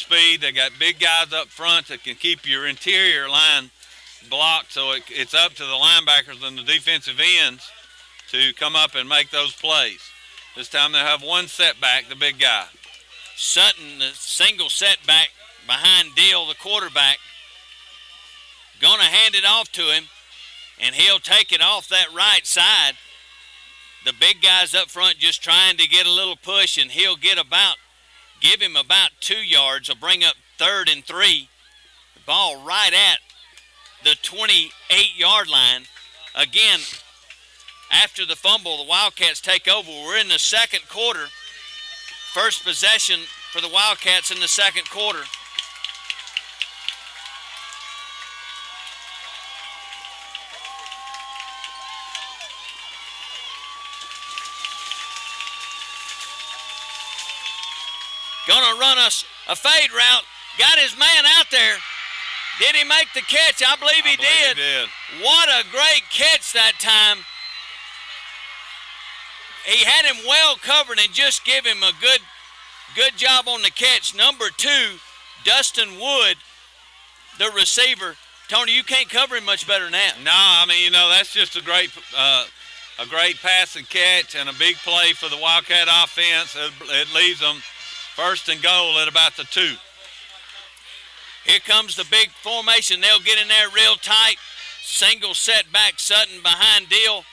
speed. They got big guys up front that can keep your interior line blocked, so it's up to the linebackers and the defensive ends to come up and make those plays. This time they'll have one setback, the big guy. Sutton, the single setback behind Deal, the quarterback. Gonna hand it off to him, and he'll take it off that right side. The big guy's up front just trying to get a little push, and he'll give him about 2 yards. He'll bring up 3rd and 3. The ball right at the 28-yard line. Again, after the fumble, the Wildcats take over. We're in the second quarter. First possession for the Wildcats in the second quarter. Gonna run us a fade route. Got his man out there. Did he make the catch? I believe he did. What a great catch that time. He had him well covered and just give him a good job on the catch. Number 2, Dustin Wood, the receiver. Tony, you can't cover him much better than that. No, I mean, that's just a great pass and catch and a big play for the Wildcat offense. It leaves them 1st and goal at about the 2. Here comes the big formation. They'll get in there real tight. Single setback, Sutton behind Deal.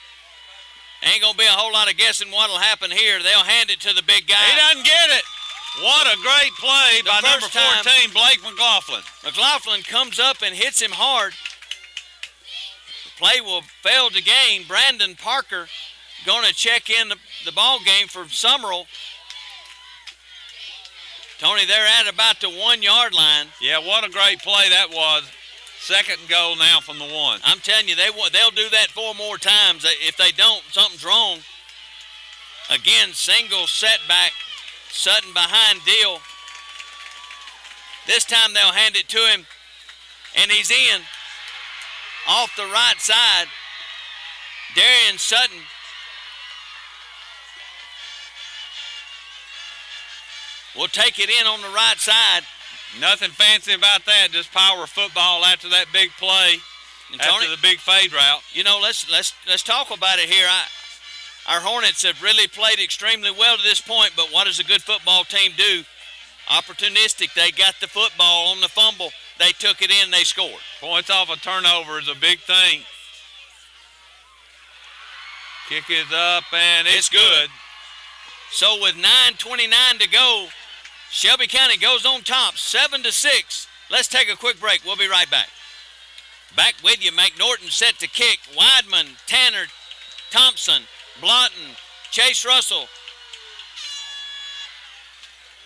Ain't going to be a whole lot of guessing what will happen here. They'll hand it to the big guy. He doesn't get it. What a great play by number 14, Blake McLaughlin. McLaughlin comes up and hits him hard. The play will fail to gain. Brandon Parker going to check in the ball game for Summerall. Tony, they're at about the 1-yard line. Yeah, what a great play that was. 2nd and goal now from the 1. I'm telling you, they'll do that 4 more times. If they don't, something's wrong. Again, single setback. Sutton behind Deal. This time they'll hand it to him, and he's in. Off the right side, Darian Sutton. We'll take it in on the right side. Nothing fancy about that, just power football after that big play, and Tony, after the big fade route. You know, let's talk about it here. Our Hornets have really played extremely well to this point, but what does a good football team do? Opportunistic. They got the football on the fumble. They took it in, they scored. Points off a turnover is a big thing. Kick is up, and it's good. So with 9:29 to go, Shelby County goes on top, 7-6. Let's take a quick break. We'll be right back. Back with you. McNorton set to kick. Weidman, Tanner, Thompson, Blotton, Chase Russell,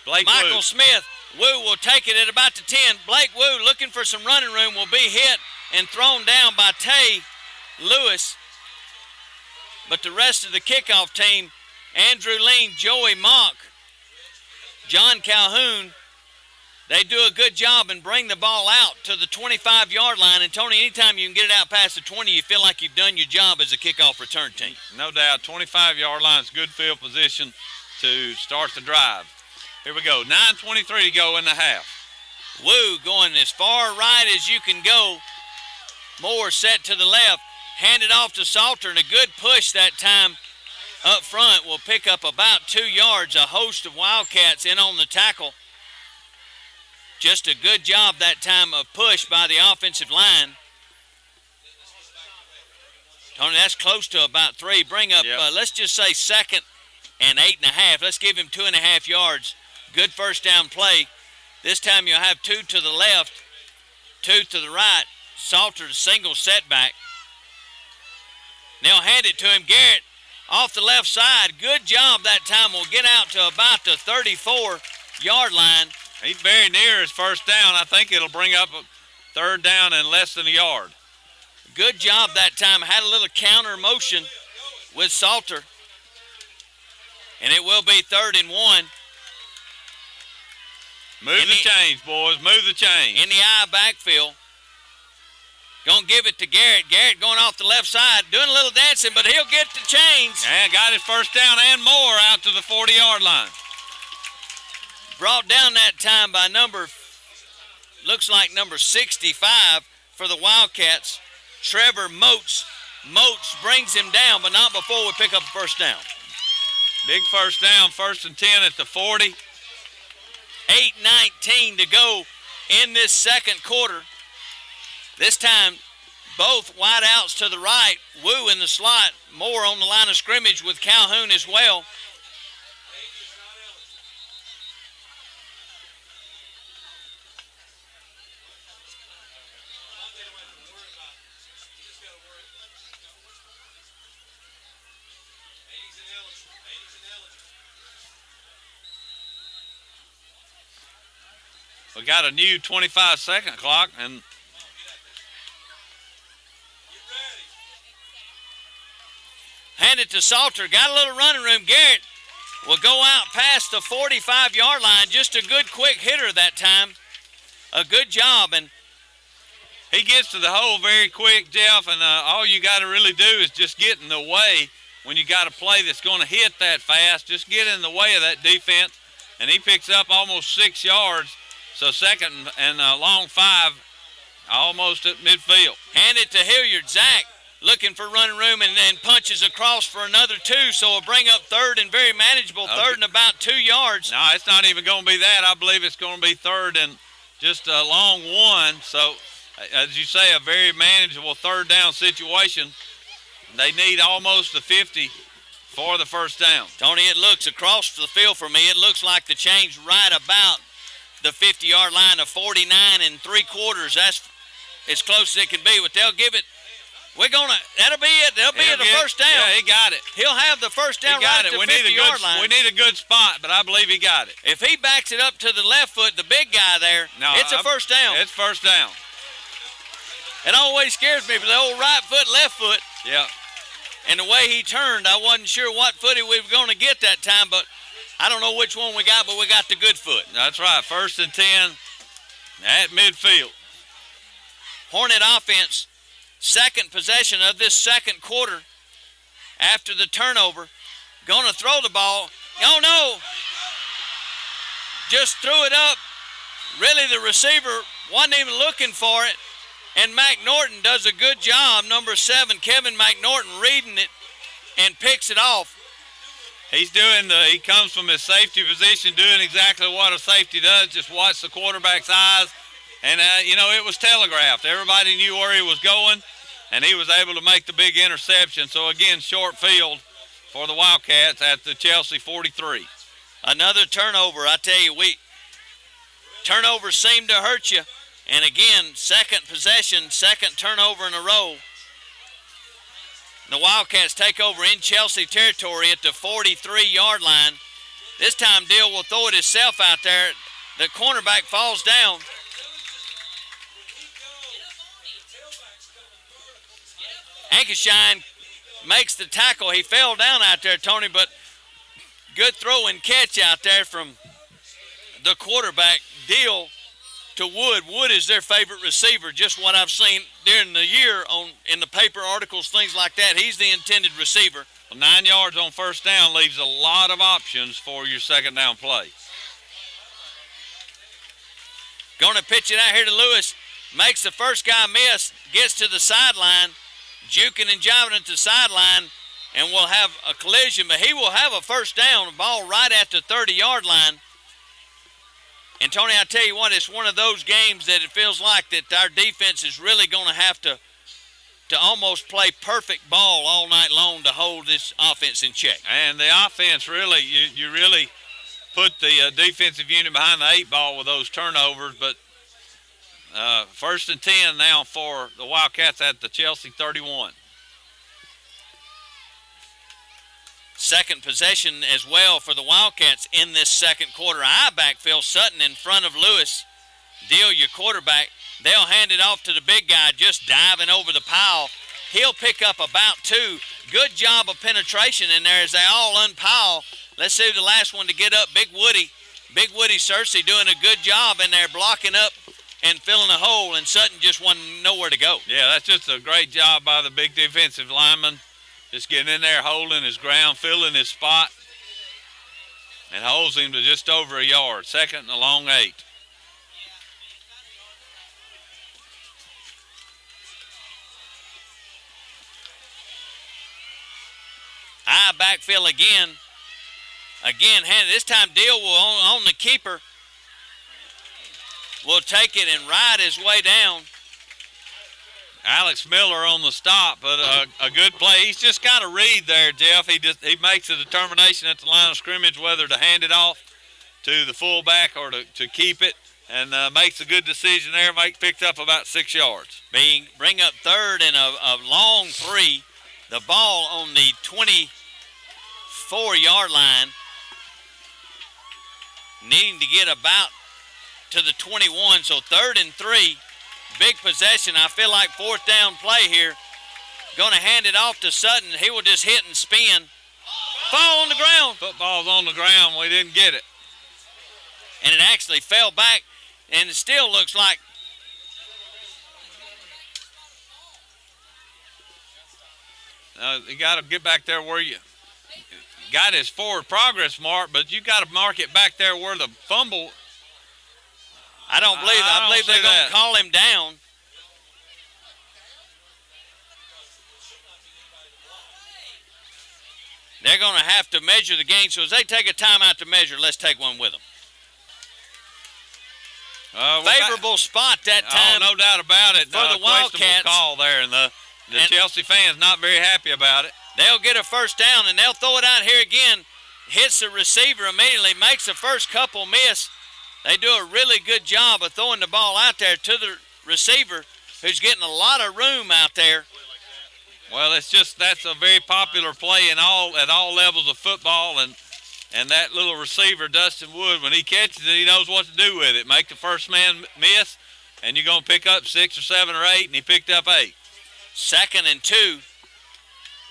Blake Michael Wu. Smith. Wu will take it at about the 10. Blake Wu, looking for some running room, will be hit and thrown down by Tay Lewis. But the rest of the kickoff team, Andrew Lean, Joey Mock, John Calhoun, they do a good job and bring the ball out to the 25-yard line. And, Tony, anytime you can get it out past the 20, you feel like you've done your job as a kickoff return team. No doubt. 25-yard line is good field position to start the drive. Here we go. 9:23 to go in the half. Wu going as far right as you can go. Moore set to the left. Handed off to Salter, and a good push that time up front will pick up about 2 yards. A host of Wildcats in on the tackle. Just a good job that time of push by the offensive line. Tony, that's close to about 3. Bring up, let's just say 2nd and 8.5. Let's give him 2.5 yards. Good first down play. This time you'll have 2 to the left, 2 to the right. Salter, single setback. They'll hand it to him. Garrett off the left side. Good job that time. Will get out to about the 34-yard line. He's very near his first down. I think it'll bring up a 3rd down in less than a yard. Good job that time. Had a little counter motion with Salter. And it will be 3rd and 1. Move the chains, boys. Move the chains. In the I backfield. Gonna give it to Garrett. Garrett going off the left side, doing a little dancing, but he'll get the chains. And got his first down and more out to the 40-yard line. brought down that time by looks like number 65 for the Wildcats, Trevor Moats. Moats brings him down, but not before we pick up a first down. Big first down, 1st and 10 at the 40. 8:19 to go in this second quarter. This time, both wideouts to the right. Wu in the slot. Moore on the line of scrimmage with Calhoun as well. We got a new 25-second clock, and hand it to Salter. Got a little running room. Garrett will go out past the 45-yard line. Just a good quick hitter that time. A good job. And he gets to the hole very quick, Jeff, and all you got to really do is just get in the way when you got a play that's going to hit that fast. Just get in the way of that defense, and he picks up almost 6 yards. So 2nd and long 5, almost at midfield. Hand it to Hilliard. Zach looking for running room and then punches across for another 2. So we'll bring up 3rd and very manageable. Okay. 3rd and about 2 yards. No, it's not even going to be that. I believe it's going to be 3rd and just a long 1. So, as you say, a very manageable 3rd down situation. They need almost the 50 for the first down. Tony, it looks across the field for me. It looks like the change right about the 50-yard line of 49 3/4. That's as close as it can be, but they'll give it. That'll be it. They'll be at the first down. Yeah, he got it. He'll have the first down right at the 50-yard line. We need a good spot, but I believe he got it. If he backs it up to the left foot, the big guy there, it's a first down. It's first down. It always scares me for the old right foot, left foot. Yeah. And the way he turned, I wasn't sure what foot we were going to get that time, but I don't know which one we got, but we got the good foot. That's right. 1st and 10 at midfield. Hornet offense, second possession of this second quarter after the turnover. Going to throw the ball. Oh, no. Just threw it up. Really, the receiver wasn't even looking for it. And McNorton does a good job, number 7, Kevin McNorton, reading it and picks it off. He comes from his safety position doing exactly what a safety does, just watch the quarterback's eyes. And, it was telegraphed. Everybody knew where he was going, and he was able to make the big interception. So, again, short field for the Wildcats at the Chelsea 43. Another turnover. I tell you, turnovers seem to hurt you. And, again, second possession, second turnover in a row. The Wildcats take over in Chelsea territory at the 43-yard line. This time, Deal will throw it himself out there. The cornerback falls down. Ankershine makes the tackle. He fell down out there, Tony, but good throw and catch out there from the quarterback. Deal to Wood. Wood is their favorite receiver, just what I've seen during the year in the paper articles, things like that. He's the intended receiver. Well, 9 yards on first down leaves a lot of options for your second down play. Going to pitch it out here to Lewis. Makes the first guy miss. Gets to the sideline. Juking and jiving at the sideline. And we'll have a collision, but he will have a first down. Ball right at the 30-yard line. And, Tony, I tell you what, it's one of those games that it feels like that our defense is really going to have to almost play perfect ball all night long to hold this offense in check. And the offense really, you really put the defensive unit behind the 8 ball with those turnovers. But 1st and 10 now for the Wildcats at the Chelsea 31. Second possession as well for the Wildcats in this second quarter. I backfield Sutton in front of Lewis. Deal, your quarterback. They'll hand it off to the big guy just diving over the pile. He'll pick up about 2. Good job of penetration in there as they all unpile. Let's see the last one to get up. Big Woody Searcy doing a good job in there blocking up and filling a hole, and Sutton just wasn't nowhere to go. Yeah, that's just a great job by the big defensive lineman. Just getting in there, holding his ground, filling his spot. and holds him to just over a yard. 2nd and a long 8. High backfield again. This time Deal will on the keeper. Will take it and ride his way down. Alex Miller on the stop, but a good play. He's just got to read there, Jeff. He makes a determination at the line of scrimmage whether to hand it off to the fullback or to keep it, and makes a good decision there. Picked up about 6 yards. Bring up 3rd and a long 3. The ball on the 24-yard line. Needing to get about to the 21, so 3rd and 3. Big possession. I feel like 4th down play here. Going to hand it off to Sutton. He will just hit and spin. Fall on the ground. Football's on the ground. We didn't get it. And it actually fell back, and it still looks like you got to get back there where you got his forward progress mark, but you got to mark it back there where the fumble. I believe they're going to call him down. They're going to have to measure the gain. So as they take a timeout to measure, let's take one with them. Favorable spot that time. Oh, no doubt about it. For the Wildcats. Call there, and the Chelsea fans not very happy about it. They'll get a 1st down, and they'll throw it out here again. Hits the receiver immediately, makes the first couple miss. They do a really good job of throwing the ball out there to the receiver, who's getting a lot of room out there. Well, that's a very popular play at all levels of football, and that little receiver, Dustin Wood, when he catches it, he knows what to do with it. Make the first man miss, and you're going to pick up 6 or 7 or 8, and he picked up 8. 2nd and 2.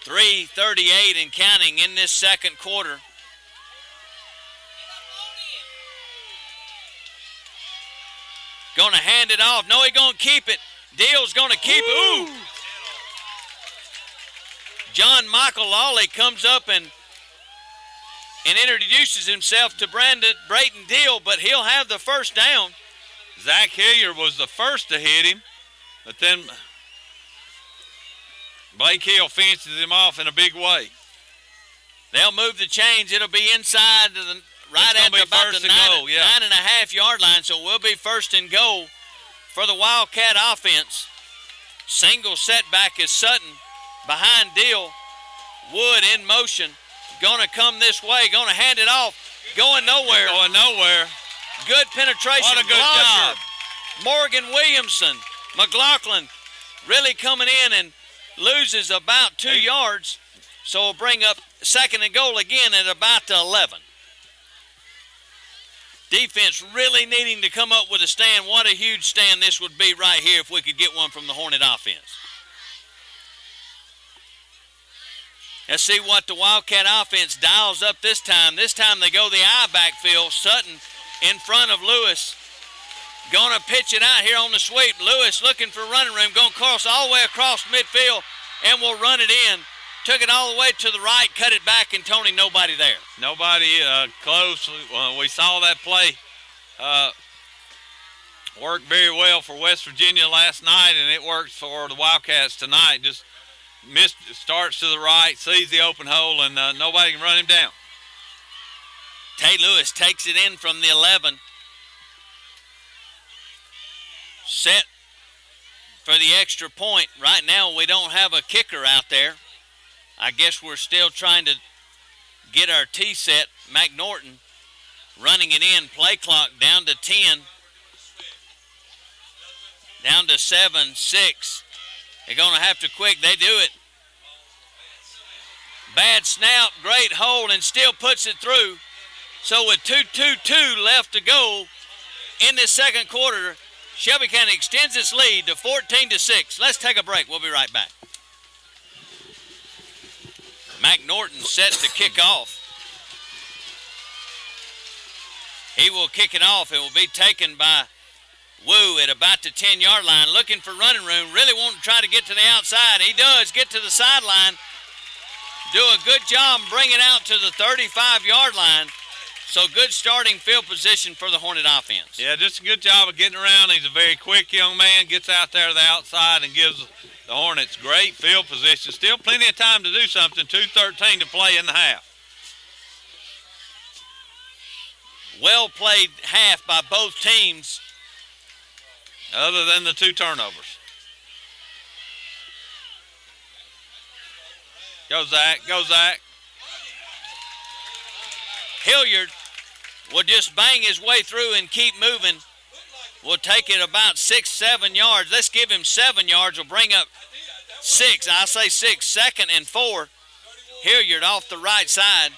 3:38 and counting in this 2nd quarter. Going to hand it off. No, he's going to keep it. Deal's going to keep it. Ooh! John Michael Lawley comes up and introduces himself to Brayton Deal, but he'll have the 1st down. Zach Hilliard was the first to hit him, but then Blake Hill finishes him off in a big way. They'll move the chains. It'll be inside to the right at about the 9.5 yard line, so it will be 1st and goal for the Wildcat offense. Single setback is Sutton behind Deal. Wood in motion. Going to come this way. Going to hand it off. Going nowhere. Going nowhere. Good penetration. What a good job. Morgan Williamson. McLaughlin really coming in and loses about 2 yards. So we'll bring up 2nd and goal again at about the 11. Defense really needing to come up with a stand. What a huge stand this would be right here if we could get one from the Hornet offense. Let's see what the Wildcat offense dials up this time. This time they go the I backfield. Sutton in front of Lewis. Going to pitch it out here on the sweep. Lewis looking for running room. Going to cross all the way across midfield and will run it in. Took it all the way to the right, cut it back, and Tony, nobody there. Nobody close. We saw that play work very well for West Virginia last night, and it works for the Wildcats tonight. Just starts to the right, sees the open hole, and nobody can run him down. Tay Lewis takes it in from the 11. Set for the extra point. Right now we don't have a kicker out there. I guess we're still trying to get our tee set. McNorton running it in. Play clock down to 10. Down to 7, 6. They're going to have to quick. They do it. Bad snap, great hold, and still puts it through. So with 2:22 left to go in this 2nd quarter, Shelby County extends its lead to 14-6. Let's take a break. We'll be right back. McNorton set to kick off. He will kick it off. It will be taken by Wu at about the 10-yard line, looking for running room, really wanting to try to get to the outside. He does get to the sideline, do a good job bringing it out to the 35-yard line. So good starting field position for the Hornet offense. Yeah, just a good job of getting around. He's a very quick young man, gets out there to the outside and gives the Hornets great field position. Still plenty of time to do something, 2:13 to play in the half. Well played half by both teams. Other than the 2 turnovers. Go Zach, go Zach. Hilliard will just bang his way through and keep moving. Will take it about 6-7 yards. Let's give him 7 yards. We'll bring up 6. I say 6, 2nd and 4. Hilliard off the right side.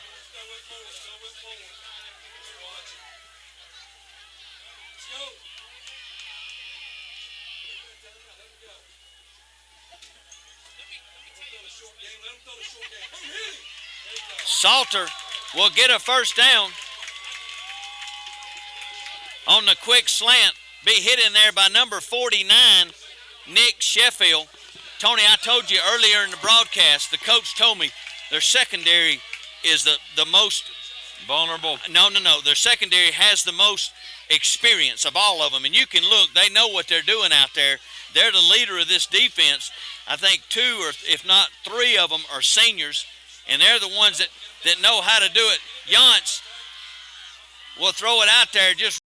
Salter will get a first down on the quick slant. Be hit in there by number 49, Nick Sheffield. Tony, I told you earlier in the broadcast, the coach told me their secondary is the most vulnerable. No. Their secondary has the most experience of all of them. And you can look, they know what they're doing out there. They're the leader of this defense. I think 2 or if not 3 of them are seniors, and they're the ones that know how to do it. Yance will throw it out there just